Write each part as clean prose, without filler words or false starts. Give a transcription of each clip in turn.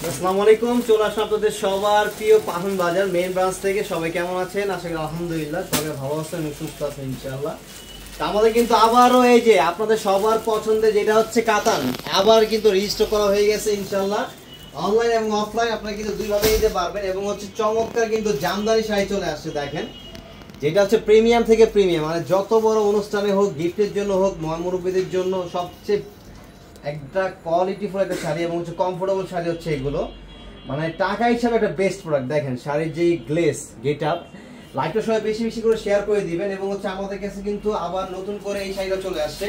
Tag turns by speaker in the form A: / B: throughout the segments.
A: আসসালামু আলাইকুম, চলে আসলাম আপনাদের সবার প্রিয় পাহন বাজার মেইন ব্রাঞ্চ থেকে। সবাই কেমন আছেন? আশা করি আলহামদুলিল্লাহ সবাই ভালো আছেন এবং সুস্থ আছেন ইনশাআল্লাহ। আমাদের কিন্তু আবারও এই যে আপনাদের সবার পছন্দের যেটা হচ্ছে কাতান, আবার কিন্তু রেজিস্টার করা হয়ে গেছে ইনশাআল্লাহ। অনলাইন এবং অফলাইন আপনারা কিন্তু দুইভাবে নিতে পারবেন এবং হচ্ছে চমৎকার কিন্তু জামদানি শাড়ি চলে আসছে। দেখেন যেটা হচ্ছে প্রিমিয়াম থেকে প্রিমিয়াম, মানে যত বড় অনুষ্ঠানে হোক, গিফটের জন্য হোক, মুরব্বীদের জন্য সবচেয়ে একটা কোয়ালিটিফুল একটা শাড়ি এবং হচ্ছে কমফোর্টেবল শাড়ি হচ্ছে এগুলো, মানে টাকা হিসাবে একটা বেস্ট প্রোডাক্ট। দেখেন শাড়ির যেই গ্লেস গেট আপ, লাইটটা সবাই বেশি বেশি করে শেয়ার করে দিবেন। এবং হচ্ছে আমাদের কাছে কিন্তু আবার নতুন করে এই শাড়িটা চলে আসছে,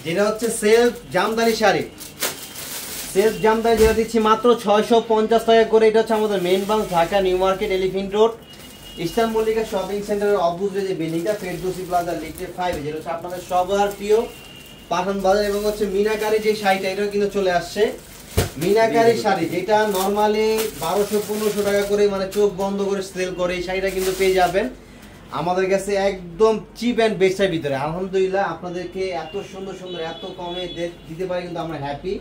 A: যেটা হচ্ছে সেলফ জামদানি শাড়ি। সেলফ জামদানি যেটা দিচ্ছি মাত্র 650 টাকা করে। এটা হচ্ছে আমাদের main branch Dhaka new market elephant road eastern Mallika shopping সেন্টারের অপোজিটে যে বিল্ডিংটা ফেরদৌসি প্লাজা লিফটে 5, যেটা হচ্ছে আপনাদের সবার প্রিয় পাঠান বাজার। এবং হচ্ছে মিনাকারি যে শাড়িটা, এটাও কিন্তু চলে আসছে মিনাকারি শাড়ি, যেটা নর্মালি 1200-1500 টাকা করে, মানে চোখ বন্ধ করে সেল করে। এই শাড়িটা কিন্তু পেয়ে যাবেন আমাদের কাছে একদম চিপ অ্যান্ড বেস্টের ভিতরে। আলহামদুলিল্লাহ আপনাদেরকে এত সুন্দর সুন্দর এত কমে দিতে পারি কিন্তু আমরা হ্যাপি।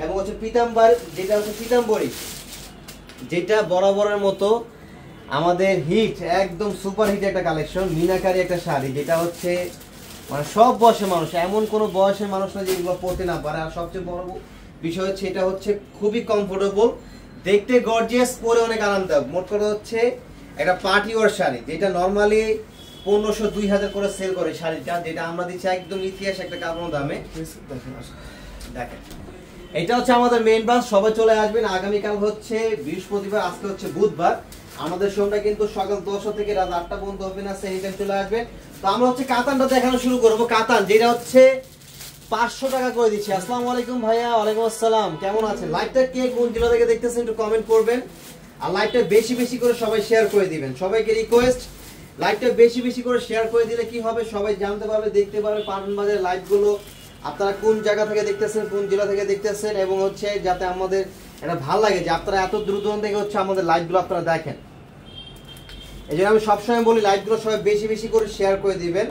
A: এবং হচ্ছে পিতাম্বর, যেটা হচ্ছে পিতাম্বরী, যেটা বরাবরের মতো আমাদের হিট, একদম সুপার হিট একটা কালেকশন, মিনাকারি একটা শাড়ি, যেটা হচ্ছে মানে সব বয়সের মানুষ, এমন কোনো বয়সের মানুষ না যে এগুলো পরতে না পারে। আর সবচেয়ে বড় বিষয় হচ্ছে এটা হচ্ছে খুবই কমফোর্টেবল, দেখতে গর্জিয়াস, পরে অনেক আরামদায়ক। মোট কথা হচ্ছে একটা পার্টি ওয়ার শাড়ি, যেটা নর্মালি 1500-2000 করে সেল করে শাড়িটা, যেটা আমরা দিচ্ছি একদম ইতিহাস একটা কাপড় দামে। দেখেন এটা হচ্ছে আমাদের মেইন ব্রাঞ্চ। সবাই চলে আসবেন। আগামীকাল হচ্ছে বৃহস্পতিবার, আজকে হচ্ছে বুধবার। আমাদের শোটা কিন্তু সকাল 10টা থেকে রাত 8টা পর্যন্ত ওপেন আছে, এনিটাইম চলে আসবে। তো আমরা হচ্ছে কাতানটা দেখানো শুরু করবো। কাতান যেটা হচ্ছে 500 টাকা করে দিচ্ছি। আসসালামু আলাইকুম ভাইয়া। ওয়ালাইকুম আসসালাম, কেমন আছেন? লাইভটা কে কোন জেলা থেকে দেখতেছেন একটু কমেন্ট করবেন, আর লাইভটা বেশি বেশি করে সবাই শেয়ার করে দিবেন। সবাইকে রিকোয়েস্ট, লাইভটা বেশি বেশি করে শেয়ার করে দিলে কি হবে, সবাই জানতে পারবে, দেখতে পারবে পাঠান বাজারের লাইভগুলো আপনারা কোন জায়গা থেকে দেখতেছেন, কোন জেলা থেকে দেখতেছেন। এবং হচ্ছে যাতে আমাদের এটা ভালো লাগে যে আপনারা এত দূর দূরান্ত থেকে হচ্ছে আমাদের লাইভগুলো আপনারা দেখেন। এই জন্য আমি সবসময় বলি লাইভগুলো সবাই বেশি বেশি করে শেয়ার করে দিবেন,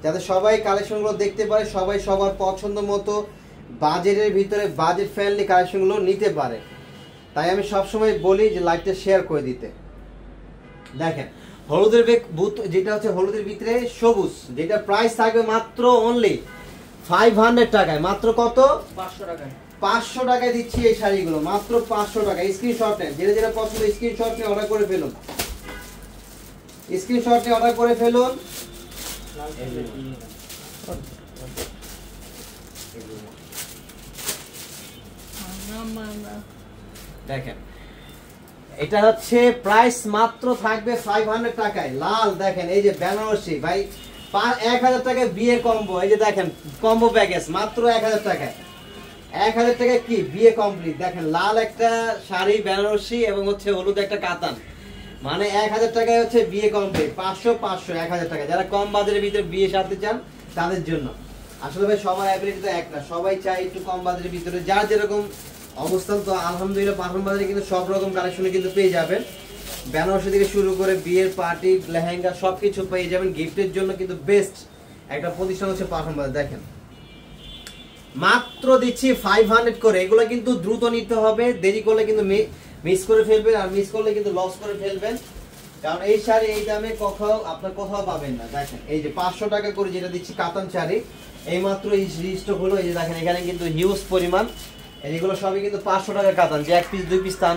A: যাতে সবাই কালেকশনগুলো দেখতে পারে, সবাই সবার পছন্দ মতো বাজেটের ভিতরে বাজেট ফ্রেন্ডলি কালেকশনগুলো নিতে পারে। তাই আমি সবসময় বলি যে লাইভটা শেয়ার করে দিতে। দেখেন হলুদের যেটা হচ্ছে হলুদের ভিতরে সবুজ, যেটা প্রাইস থাকবে মাত্র অনলি 500 টাকায়। মাত্র কত? 500 টাকায়। 500 টাকায় দিচ্ছি এই শাড়িগুলো, মাত্র 500 টাকা। স্ক্রিনশট নেন, যেটা যেটা পছন্দ স্ক্রিনশট নিয়ে অর্ডার করে ফেলুন, স্ক্রিনশট নিয়ে অর্ডার করে ফেলুন। দেখেন এটা হচ্ছে প্রাইস মাত্র থাকবে 500 টাকায়। লাল দেখেন, এই যে বেনারসি ভাই 1000 টাকায় বিয়ে কম্বো। এই যে দেখেন কম্বো প্যাকেজ মাত্র 1000 টাকায়। 1000 টাকায় কি বিয়ে কমপ্লিট। দেখেন লাল একটা শাড়ি বেনারসি এবং হচ্ছে হলুদ একটা কাতান, মানে 1000 টাকায় হচ্ছে বিয়ে কমপ্লিট। 500 1000 টাকা। যারা কম বাজারের ভিতরে বিয়ে সারতে চান তাদের জন্য। আসলে ভাই সবার অ্যাবিলিটি তো এক না, সবাই চায় একটু কম বাজারের ভিতরে, যার যেরকম অবস্থান। তো আলহামদুলিল্লাহ পাঠান বাজারে কিন্তু সব রকম কালেকশনে কিন্তু পেয়ে যাবেন, বেনারসি থেকে শুরু করে বিয়ের পার্টি লেহেঙ্গা সবকিছু পেয়ে যাবেন। গিফটের জন্য কিন্তু বেস্ট একটা প্রতিষ্ঠান হচ্ছে পাঠান বাজার। দেখেন মাত্র দিচ্ছি 500 করে। এগুলো কিন্তু দ্রুত নিতে হবে, দেরি করলে কিন্তু মিস করে ফেলবেন, আর মিস করলে কিন্তু লস করে ফেলবেন, কারণ এই শাড়ি এই দামে আপনার কোথাও পাবেন না। দেখেন এই যে 500 টাকা করে যেটা দিচ্ছি কাতান শাড়ি, এই মাত্র স্টক হলো। এই যে দেখেন এখানে কিন্তু হিউজ পরিমাণ, এগুলো সবই কিন্তু 500 টাকা কাতান, যে 1 পিস 2 পিস তা না।